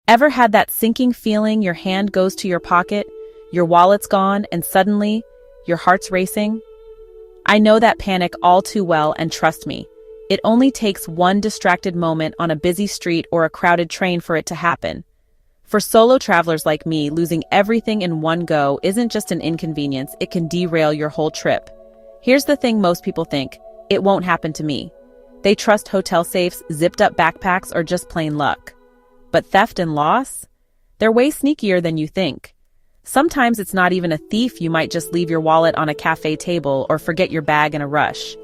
Ever had that sinking feeling your hand goes to your pocket, your wallet's gone, and suddenly, your heart's racing? I know that panic all too well, and trust me, it only takes one distracted moment on a busy street or a crowded train for it to happen. For solo travelers like me, losing everything in one go isn't just an inconvenience, it can derail your whole trip. Here's the thing most people think: it won't happen to me. They trust hotel safes, zipped-up backpacks, or just plain luck. But theft and loss? They're way sneakier than you think. Sometimes it's not even a thief, you might just leave your wallet on a cafe table or forget your bag in a rush.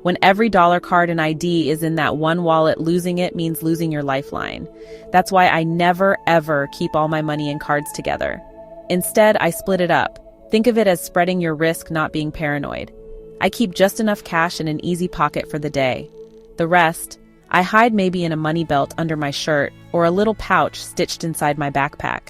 When every dollar card and ID is in that one wallet, losing it means losing your lifeline. That's why I never, ever keep all my money and cards together. Instead, I split it up. Think of it as spreading your risk, not being paranoid. I keep just enough cash in an easy pocket for the day. The rest, I hide maybe in a money belt under my shirt or a little pouch stitched inside my backpack.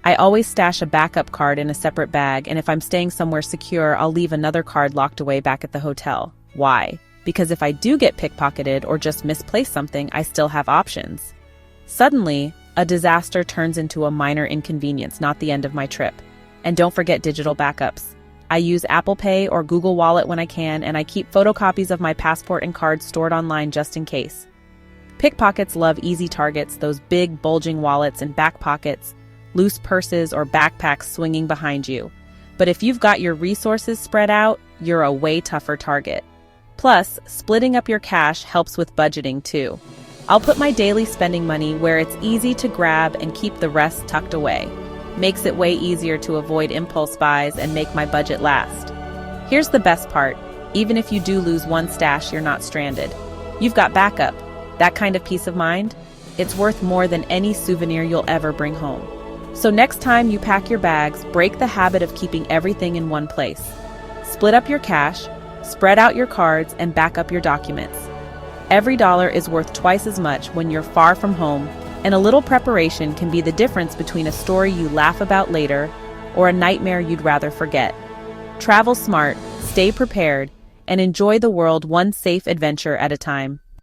I always stash a backup card in a separate bag, and if I'm staying somewhere secure, I'll leave another card locked away back at the hotel. Why? Because if I do get pickpocketed or just misplace something, I still have options. Suddenly, a disaster turns into a minor inconvenience, not the end of my trip. And don't forget digital backups. I use Apple Pay or Google Wallet when I can, and I keep photocopies of my passport and cards stored online just in case. Pickpockets love easy targets, those big, bulging wallets and back pockets, loose purses or backpacks swinging behind you. But if you've got your resources spread out, you're a way tougher target. Plus, splitting up your cash helps with budgeting too. I'll put my daily spending money where it's easy to grab and keep the rest tucked away. Makes it way easier to avoid impulse buys and make my budget last. Here's the best part: even if you do lose one stash, you're not stranded. You've got backup. That kind of peace of mind? It's worth more than any souvenir you'll ever bring home. So next time you pack your bags, break the habit of keeping everything in one place. Split up your cash, spread out your cards, and back up your documents. Every dollar is worth twice as much when you're far from home, and a little preparation can be the difference between a story you laugh about later or a nightmare you'd rather forget. Travel smart, stay prepared, and enjoy the world one safe adventure at a time.